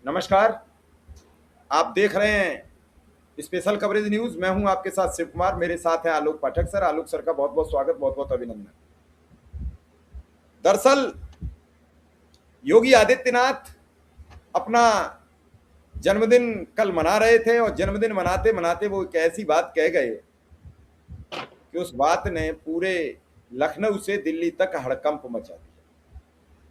नमस्कार। आप देख रहे हैं स्पेशल कवरेज न्यूज। मैं हूं आपके साथ शिव कुमार। मेरे साथ हैं आलोक पाठक सर। आलोक सर का बहुत बहुत स्वागत, बहुत बहुत अभिनंदन। दरअसल योगी आदित्यनाथ अपना जन्मदिन कल मना रहे थे और जन्मदिन मनाते मनाते वो एक ऐसी बात कह गए कि उस बात ने पूरे लखनऊ से दिल्ली तक हड़कंप मचा दिया।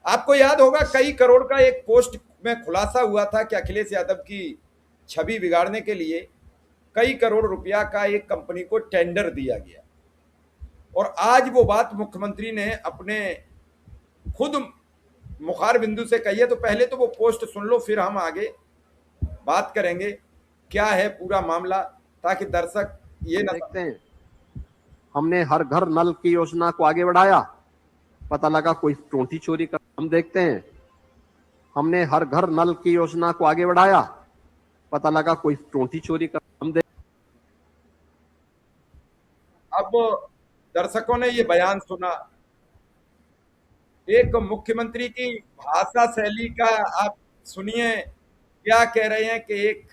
आपको याद होगा कई करोड़ का एक पोस्ट में खुलासा हुआ था कि अखिलेश यादव की छवि बिगाड़ने के लिए कई करोड़ रुपया का एक कंपनी को टेंडर दिया गया। और आज वो बात मुख्यमंत्री ने अपने खुद मुखार बिंदु से कही है। तो पहले तो वो पोस्ट सुन लो, फिर हम आगे बात करेंगे क्या है पूरा मामला, ताकि दर्शक ये हम ना देखते हैं, हमने हर घर नल की योजना को आगे बढ़ाया, पता लगा कोई टोंटी चोरी कर। हम देखते हैं, हमने हर घर नल की योजना को आगे बढ़ाया, पता लगा कोई टोंटी चोरी कर। अब दर्शकों ने ये बयान सुना, एक मुख्यमंत्री की भाषा शैली का आप सुनिए। क्या कह रहे हैं कि एक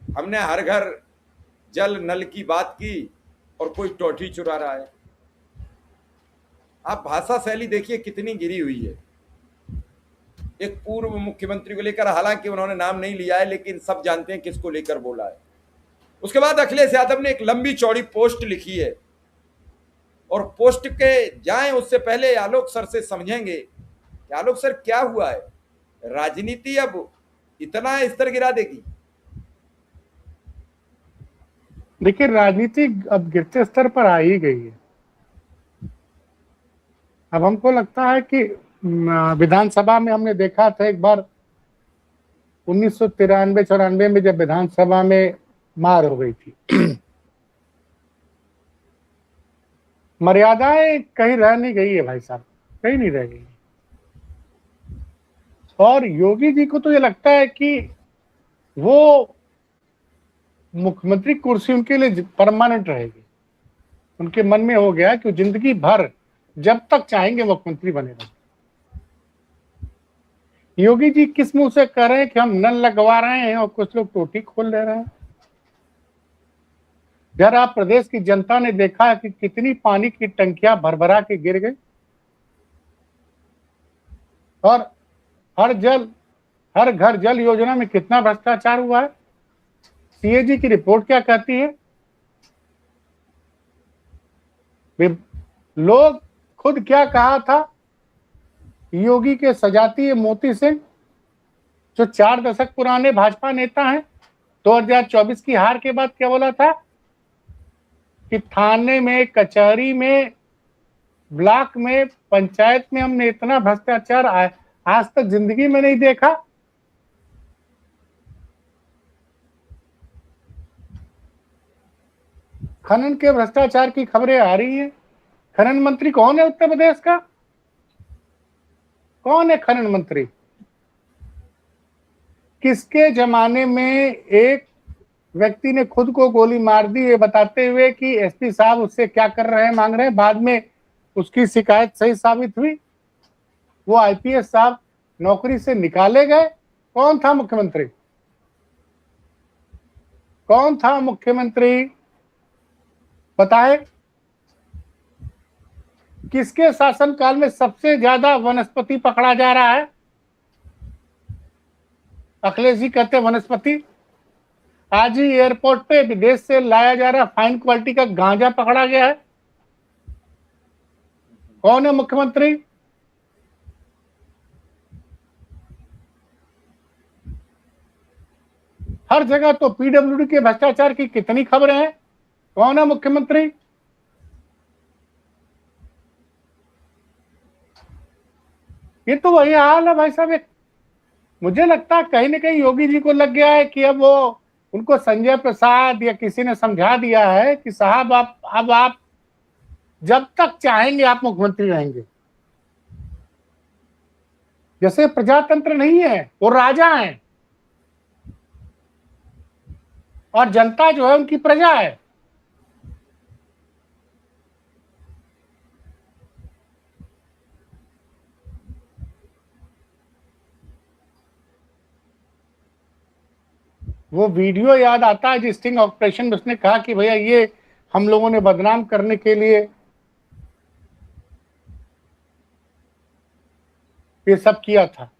हमने हर घर जल नल की बात की और कोई टोटी चुरा रहा है। आप भाषा शैली देखिए कितनी गिरी हुई है एक पूर्व मुख्यमंत्री को लेकर। हालांकि उन्होंने नाम नहीं लिया है, लेकिन सब जानते हैं किसको लेकर बोला है। उसके बाद अखिलेश यादव ने एक लंबी चौड़ी पोस्ट लिखी है और पोस्ट के जाएं उससे पहले आलोक सर से समझेंगे कि आलोक सर क्या हुआ है, राजनीति अब इतना स्तर गिरा देगी। देखिए, राजनीति अब गिरते स्तर पर आ ही गई है। अब हमको लगता है कि विधानसभा में हमने देखा था एक बार 1993-94 में जब विधानसभा में मार हो गई थी, मर्यादाएं कहीं रह नहीं गई है भाई साहब, कहीं नहीं रह गई। और योगी जी को तो ये लगता है कि वो मुख्यमंत्री कुर्सी उनके लिए परमानेंट रहेगी। उनके मन में हो गया कि जिंदगी भर जब तक चाहेंगे मुख्यमंत्री बने रहेंगे। योगी जी किस मुंह से कह रहे हैं कि हम नल लगवा रहे हैं और कुछ लोग टोटी खोल ले रहे हैं। जरा प्रदेश की जनता ने देखा कि कितनी पानी की टंकियां भरभरा के गिर गई और हर घर जल योजना में कितना भ्रष्टाचार हुआ है। सीएजी की रिपोर्ट क्या कहती है? लोग खुद क्या कहा था, योगी के सजाती है मोती सिंह, जो 4 दशक पुराने भाजपा नेता हैं। 2024 की हार के बाद क्या बोला था कि थाने में, कचहरी में, ब्लॉक में, पंचायत में हमने इतना भ्रष्टाचार आज तक जिंदगी में नहीं देखा। खनन के भ्रष्टाचार की खबरें आ रही हैं। खनन मंत्री कौन है उत्तर प्रदेश का? कौन है खनन मंत्री? किसके जमाने में एक व्यक्ति ने खुद को गोली मार दी, ये बताते हुए कि एसपी साहब उससे क्या कर रहे हैं मांग रहे हैं। बाद में उसकी शिकायत सही साबित हुई, वो आईपीएस साहब नौकरी से निकाले गए। कौन था मुख्यमंत्री? कौन था मुख्यमंत्री बताए? किसके शासनकाल में सबसे ज्यादा वनस्पति पकड़ा जा रहा है? अखिलेश जी कहते हैं वनस्पति। आज ही एयरपोर्ट पे विदेश से लाया जा रहा फाइन क्वालिटी का गांजा पकड़ा गया है। कौन है मुख्यमंत्री? हर जगह तो पीडब्ल्यूडी के भ्रष्टाचार की कितनी खबरें हैं। कौन है मुख्यमंत्री? ये तो वही हाल है भाई साहब। मुझे लगता है कहीं ना कहीं योगी जी को लग गया है कि अब वो उनको संजय प्रसाद या किसी ने समझा दिया है कि साहब आप जब तक चाहेंगे आप मुख्यमंत्री रहेंगे। जैसे प्रजातंत्र नहीं है, वो राजा हैं और जनता जो है उनकी प्रजा है। वो वीडियो याद आता है जिस स्टिंग ऑपरेशन में उसने कहा कि भैया ये हम लोगों ने बदनाम करने के लिए ये सब किया था।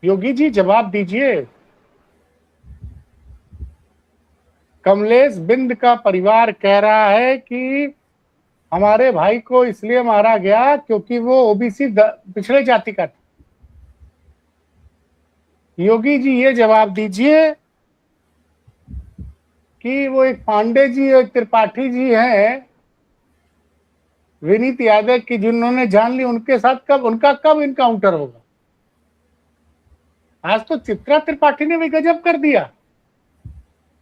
योगी जी जवाब दीजिए। कमलेश बिंद का परिवार कह रहा है कि हमारे भाई को इसलिए मारा गया क्योंकि वो ओबीसी पिछड़े जाति का था। योगी जी ये जवाब दीजिए कि वो एक पांडे जी और त्रिपाठी जी हैं विनीत यादव की जिन्होंने जान ली, उनके साथ उनका कब इनकाउंटर होगा? आज तो चित्रा त्रिपाठी ने भी गजब कर दिया,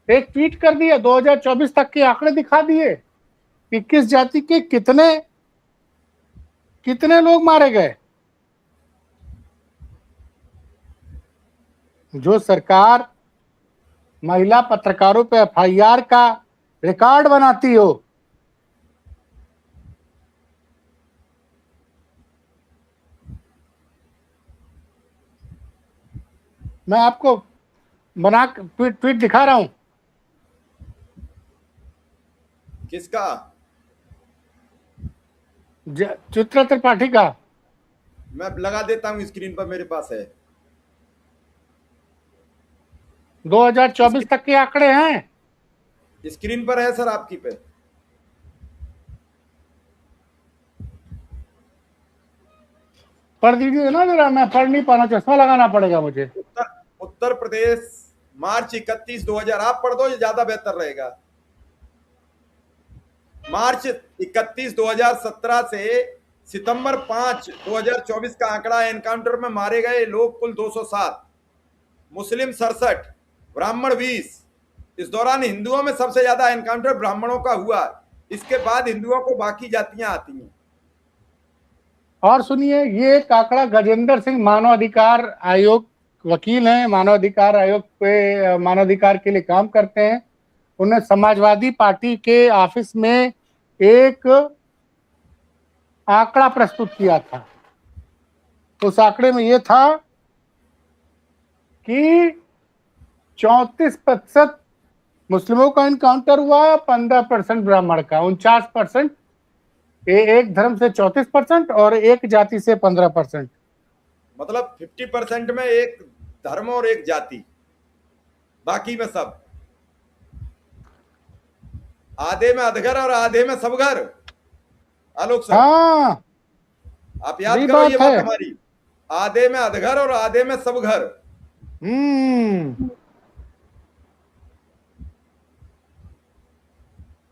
एक ट्वीट कर दिया, 2024 तक के आंकड़े दिखा दिए कि किस जाति के कितने लोग मारे गए। जो सरकार महिला पत्रकारों पे एफआईआर का रिकॉर्ड बनाती हो, मैं आपको बना ट्वीट दिखा रहा हूं। किसका? चित्रा त्रिपाठी का। मैं लगा देता हूं, स्क्रीन पर मेरे पास है। 2024 तक के आंकड़े हैं, स्क्रीन पर है सर आपकी पे। पढ़ दीजिए ना जरा, मैं पढ़ नहीं पा रहा, चश्मा लगाना पड़ेगा मुझे। उत्तर प्रदेश मार्च 31 2000, आप पढ़ दो, ये ज्यादा बेहतर रहेगा। मार्च 31 2017 से सितंबर 5 2024 का आंकड़ा है। एनकाउंटर में मारे गए लोग कुल 207, मुस्लिम 67, ब्राह्मण 20। इस दौरान हिंदुओं में सबसे ज्यादा एनकाउंटर ब्राह्मणों का हुआ, इसके बाद हिंदुओं को बाकी जातियां आती हैं। और सुनिए, ये एक आंकड़ा गजेंद्र सिंह मानवाधिकार आयोग वकील हैं, मानवाधिकार आयोग पे मानवाधिकार के लिए काम करते हैं। उन्हें समाजवादी पार्टी के ऑफिस में एक आंकड़ा प्रस्तुत किया था। उस आंकड़े में यह था कि 34% मुस्लिमों का इनकाउंटर हुआ, 15% ब्राह्मण का, 49% एक धर्म से 34% और एक जाति से 15%। मतलब 50% में एक धर्म और एक जाति, बाकी में सब। आधे में अधगर और आधे में सब घर। आलोक सर, हाँ, आप याद करो ये बात हमारी, आधे में अधगर और आधे में सब घर।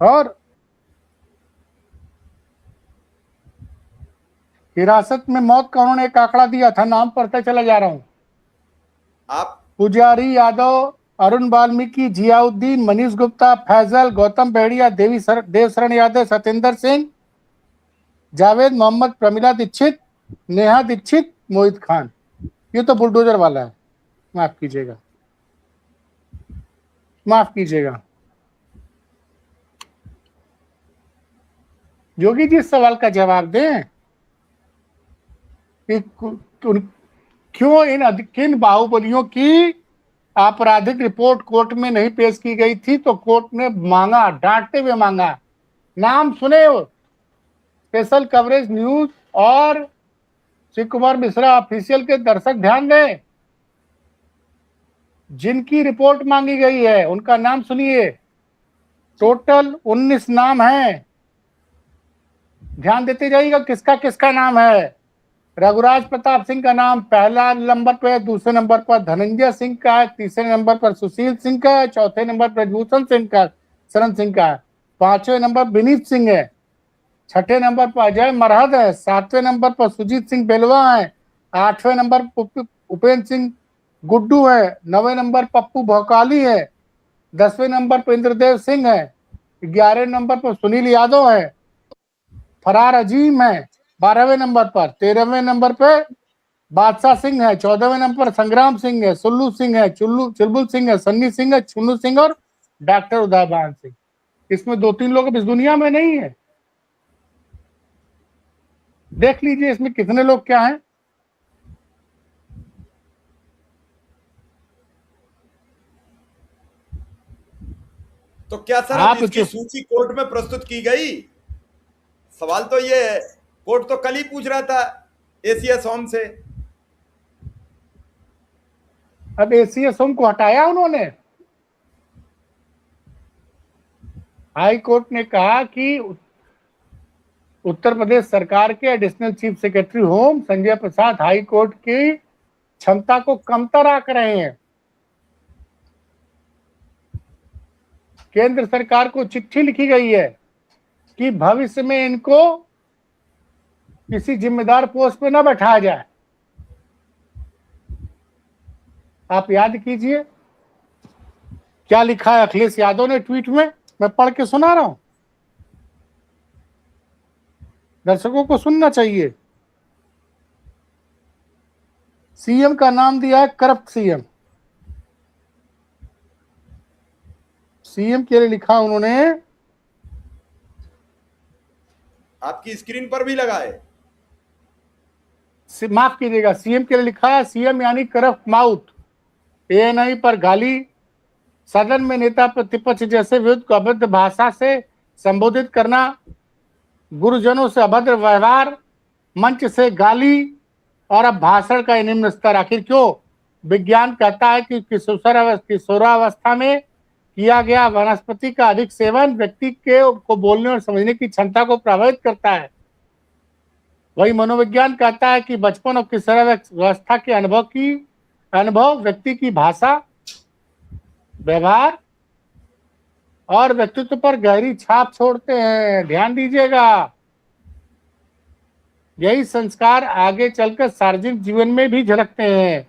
और हिरासत में मौत का उन्होंने एक आंकड़ा दिया था, नाम पढ़ते चला जा रहा हूं। आप पुजारी यादव, अरुण वाल्मीकि, जियाउद्दीन, मनीष गुप्ता, फैजल, गौतम बेड़िया, देवशरण यादव, सत्येंद्र सिंह, जावेद मोहम्मद, प्रमिला दीक्षित, नेहा दीक्षित, मोहित खान। ये तो बुलडोजर वाला है, माफ कीजिएगा, माफ कीजिएगा। योगी जी इस सवाल का जवाब दें कि क्यों किन बाहुबलियों की आपराधिक रिपोर्ट कोर्ट में नहीं पेश की गई थी, तो कोर्ट ने मांगा, डांटते हुए मांगा। नाम सुने, स्पेशल कवरेज न्यूज और शिव कुमार मिश्रा ऑफिशियल के दर्शक ध्यान दें, जिनकी रिपोर्ट मांगी गई है उनका नाम सुनिए। टोटल 19 नाम है, ध्यान देते जाइएगा किसका किसका नाम है। रघुराज प्रताप सिंह का नाम पहला नंबर पे, दूसरे नंबर पर धनंजय सिंह का है, तीसरे नंबर पर सुशील सिंह का है, चौथे नंबर पर भूषण सिंह का, शरण सिंह का है, पांचवें नंबर विनीत सिंह है, छठे नंबर पर अजय मरहद है, सातवें नंबर पर सुजीत सिंह बेलवा है, आठवें नंबर पर उपेंद्र सिंह गुड्डू है, नवे नंबर पप्पू भौकाली है, 10वें नंबर पर इंद्रदेव सिंह है, 11वें नंबर पर सुनील यादव है, फरार अजीम है 12वें नंबर पर, 13वें नंबर पे बादशाह सिंह है, 14वें नंबर पर संग्राम सिंह है, सुल्लू सिंह है, चुलबुल सिंह है, सन्नी सिंह है, चुन्नू सिंह और डॉक्टर उदयभान सिंह। इसमें 2-3 लोग इस दुनिया में नहीं है। देख लीजिए इसमें कितने लोग क्या हैं। तो क्या सर आप अब इसकी जो सूची कोर्ट में प्रस्तुत की गई? सवाल तो ये है, कोर्ट तो कल ही पूछ रहा था एसीएस होम से। अब एसीएस होम को हटाया उन्होंने। हाई कोर्ट ने कहा कि उत्तर प्रदेश सरकार के additional chief secretary home Sanjay Prasad high court की क्षमता को कमतर आंक रहे हैं। केंद्र सरकार को चिट्ठी लिखी गई है कि भविष्य में इनको किसी जिम्मेदार पोस्ट पे न बैठाया जाए। आप याद कीजिए क्या लिखा है अखिलेश यादव ने ट्वीट में, मैं पढ़ के सुना रहा हूं, दर्शकों को सुनना चाहिए। सीएम का नाम दिया है करप्ट सीएम। सीएम के लिए लिखा उन्होंने, आपकी स्क्रीन पर भी लगा है। माफ कीजिएगा, सीएम के लिए लिखा है सीएम यानी करप्ट माउथ। एएनआई पर गाली, सदन में नेता प्रतिपक्ष जैसे विरुद्ध को अभद्र भाषा से संबोधित करना, गुरुजनों से अभद्र व्यवहार, मंच से गाली और अब भाषण का निम्न स्तर। आखिर क्यों? विज्ञान कहता है कि किशोरावस्था में किया गया वनस्पति का अधिक सेवन व्यक्ति को बोलने और समझने की क्षमता को प्रभावित करता है। वही मनोविज्ञान कहता है कि बचपन और किशोरावस्था के अनुभव व्यक्ति की भाषा, व्यवहार और व्यक्तित्व पर गहरी छाप छोड़ते हैं। ध्यान दीजिएगा, यही संस्कार आगे चलकर सार्वजनिक जीवन में भी झलकते हैं।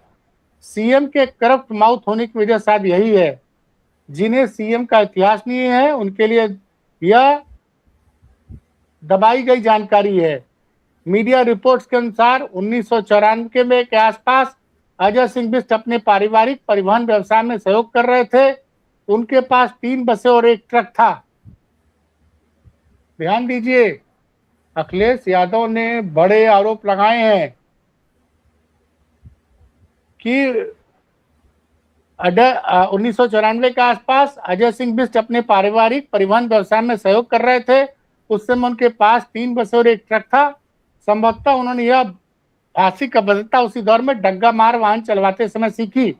सीएम के करप्ट माउथ होने की वजह शायद यही है। जिन्हें सीएम का इतिहास नहीं है उनके लिए यह दबाई गई जानकारी है। मीडिया रिपोर्ट्स के अनुसार 1994 में के आसपास अजय सिंह बिष्ट अपने पारिवारिक परिवहन व्यवसाय में सहयोग कर रहे थे। उनके पास 3 बसें और 1 ट्रक था। ध्यान दीजिए, अखिलेश यादव ने बड़े आरोप लगाए हैं कि 1994 के आसपास अजय सिंह बिष्ट अपने पारिवारिक परिवहन व्यवसाय में सहयोग कर रहे थे। उस समय उनके पास 3 बसें और 1 ट्रक था। संभवतः उन्होंने यह भाषिक अभद्रता उसी दौर में डग्गा मार वाहन चलवाते समय सीखी।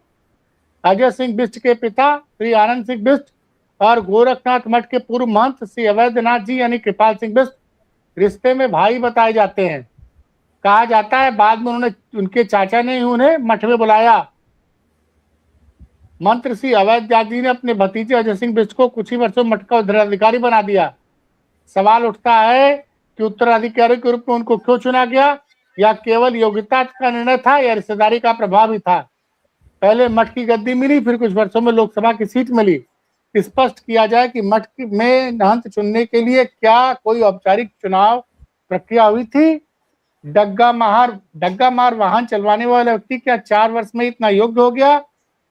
अजय सिंह बिष्ट के पिता श्री आनंद सिंह बिष्ट और गोरखनाथ मठ के पूर्व महंत श्री अवैधनाथ जी यानी कृपाल सिंह बिष्ट रिश्ते में भाई बताए जाते हैं। कहा जाता है बाद में उनके चाचा ने उन्हें मठ में बुलाया। मंत्री श्री अवैधनाथ जी ने अपने भतीजे अजय सिंह बिष्ट को कुछ ही वर्षों मठ का उत्तराधिकारी बना दिया। सवाल उठता है कि उत्तराधिकारी के रूप में उनको क्यों चुना गया? या केवल योग्यता का निर्णय था या रिश्तेदारी का प्रभाव ही था? पहले मठ की गद्दी मिली, फिर कुछ वर्षों में लोकसभा की सीट मिली। स्पष्ट किया जाए कि मठ में महंत चुनने के लिए क्या कोई औपचारिक चुनाव प्रक्रिया हुई थी? डग्गा मार वाहन चलवाने वाला व्यक्ति क्या 4 वर्ष में इतना योग्य हो गया?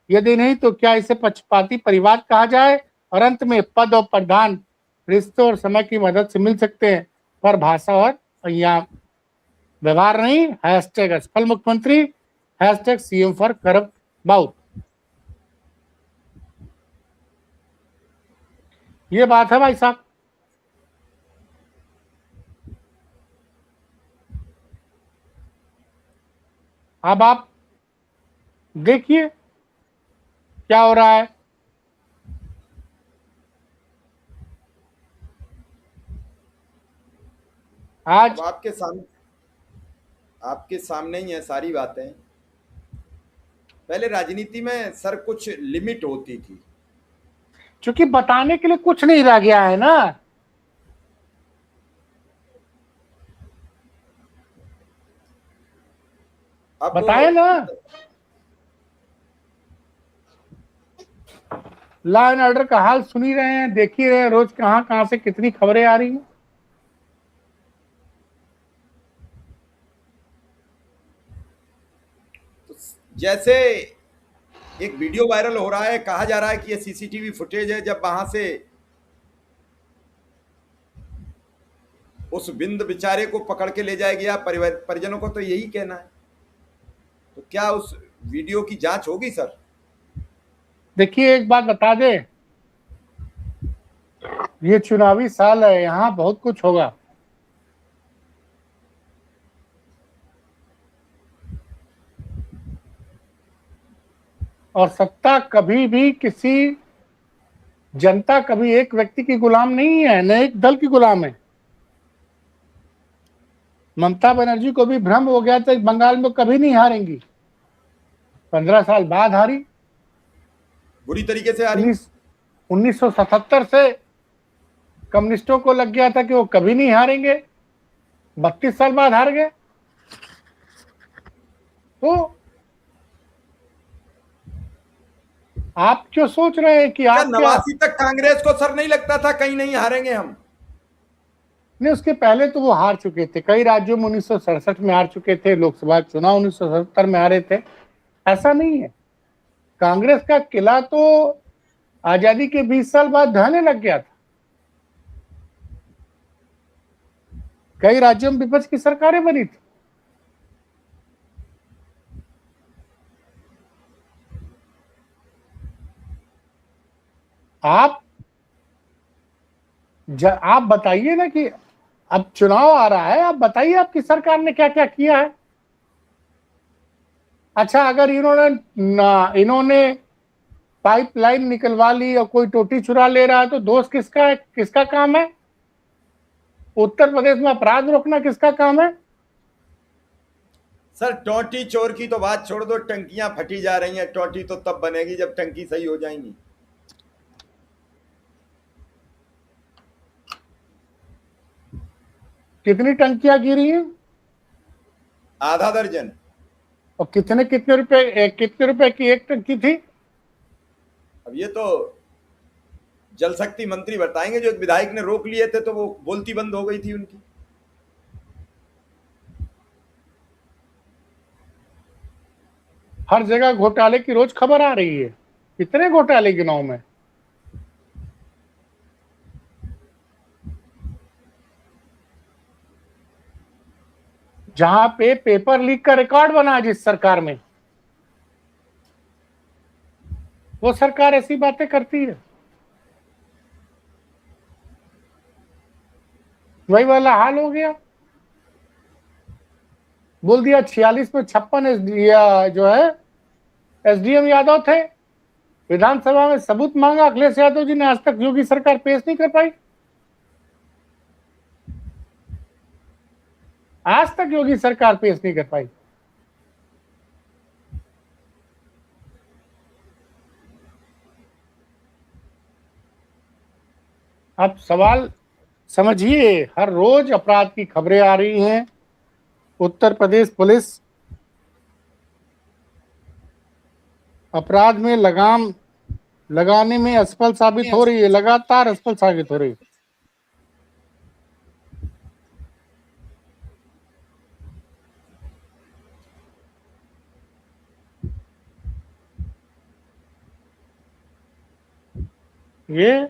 यदि नहीं तो क्या इसे पक्षपाती परिवार कहा जाए? और अंत में पद और प्रधान रिश्तों और समय की मदद से मिल सकते हैं, पर भाषा और यहाँ व्यवहार नहीं। हैशटैग असफल मुख्यमंत्री, hashtag CM for corrupt mouth. ये बात है भाई साहब। अब आप देखिए क्या हो रहा है। आज अब आपके सामने ही है सारी बातें। पहले राजनीति में सर कुछ लिमिट होती थी, चूंकि बताने के लिए कुछ नहीं रह गया है ना। अब बताए ना, लॉ एंड ऑर्डर का हाल सुन ही रहे हैं, देख ही रहे हैं रोज कहां कहां से कितनी खबरें आ रही हैं। तो जैसे एक वीडियो वायरल हो रहा है, कहा जा रहा है कि ये सीसीटीवी फुटेज है, जब वहां से उस बिंद बेचारे को पकड़ के ले जाया गया। परिजनों को तो यही कहना है। तो क्या उस वीडियो की जांच होगी सर? देखिए एक बात बता दे, ये चुनावी साल है, यहाँ बहुत कुछ होगा। और सत्ता कभी भी किसी, जनता कभी एक व्यक्ति की गुलाम नहीं है, न एक दल की गुलाम है। ममता बनर्जी को भी भ्रम हो गया था बंगाल में कभी नहीं हारेंगी, 15 साल बाद हारी। बुरी तरीके से आ रही। 1977 से कम्युनिस्टों को लग गया था कि वो कभी नहीं हारेंगे, 32 साल बाद हार गए। तो आप जो सोच रहे हैं कि आप क्या, 89 तक कांग्रेस को सर नहीं लगता था कहीं नहीं हारेंगे हम। नहीं, उसके पहले तो वो हार चुके थे, कई राज्यों में 1967 में हार चुके थे, लोकसभा चुनाव 1977 में हारे थे। ऐसा नहीं है, कांग्रेस का किला तो आजादी के 20 साल बाद ढहने लग गया था। कई राज्यों में विपक्ष की सरकारें बनी थी। आप बताइए ना कि अब चुनाव आ रहा है, आप बताइए आपकी सरकार ने क्या क्या किया है। अच्छा, अगर इन्होंने पाइपलाइन निकलवा ली और कोई टोटी चुरा ले रहा है तो दोष किसका है, किसका काम है? उत्तर प्रदेश में अपराध रोकना किसका काम है? सर टोटी चोर की तो बात छोड़ दो, टंकियां फटी जा रही हैं, टोटी तो तब बनेगी जब टंकी सही हो जाएंगी। कितनी टंकियां गिरी हैं? आधा दर्जन। और कितने रुपए की एक टंकी थी? अब ये तो जल शक्ति मंत्री बताएंगे, जो एक विधायक ने रोक लिए थे तो वो बोलती बंद हो गई थी उनकी। हर जगह घोटाले की रोज खबर आ रही है। कितने घोटाले गिनाऊं मैं? जहां पे पेपर लीक का रिकॉर्ड बना है जिस सरकार में, वो सरकार ऐसी बातें करती है। वही वाला हाल हो गया। बोल दिया 46 में 56 जो है एसडीएम यादव थे। विधानसभा में सबूत मांगा, अखिलेश यादव जी ने, आज तक योगी सरकार पेश नहीं कर पाई। आज तक योगी सरकार पेश नहीं कर पाई। अब सवाल समझिए, हर रोज अपराध की खबरें आ रही हैं। उत्तर प्रदेश पुलिस अपराध में लगाम लगाने में असफल साबित हो रही है, लगातार असफल साबित हो रही है। ये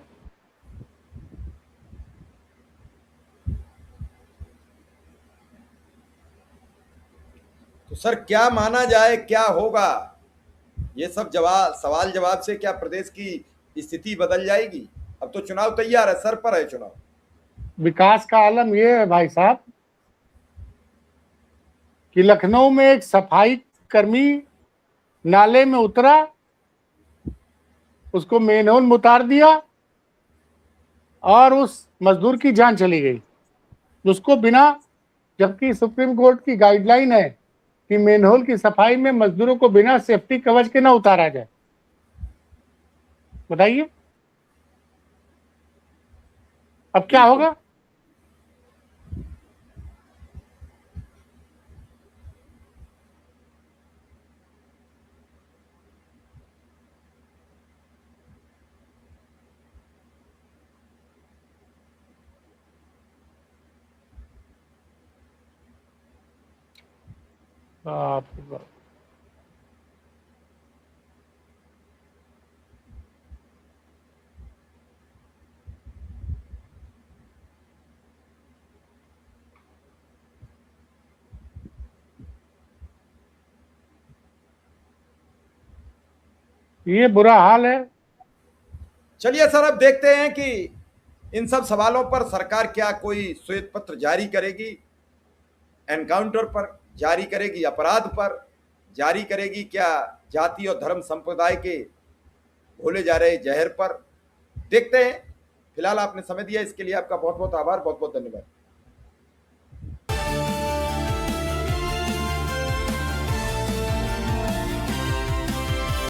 तो सर क्या माना जाए, क्या होगा? ये सब सवाल जवाब से क्या प्रदेश की स्थिति बदल जाएगी? अब तो चुनाव तैयार है, सर पर है चुनाव। विकास का आलम ये है भाई साहब कि लखनऊ में एक सफाई कर्मी नाले में उतरा, उसको मेनहोल में उतार दिया और उस मजदूर की जान चली गई, उसको बिना, जबकि सुप्रीम कोर्ट की गाइडलाइन है कि मेनहोल की सफाई में मजदूरों को बिना सेफ्टी कवच के ना उतारा जाए। बताइए अब क्या होगा? बाप रे बाप। ये बुरा हाल है। चलिए सर, अब देखते हैं कि इन सब सवालों पर सरकार क्या कोई श्वेत पत्र जारी करेगी, एनकाउंटर पर जारी करेगी, अपराध पर जारी करेगी, क्या जाति और धर्म संप्रदाय के घोले जा रहे जहर पर? देखते हैं। फिलहाल आपने समय दिया, इसके लिए आपका बहुत बहुत आभार, बहुत बहुत धन्यवाद।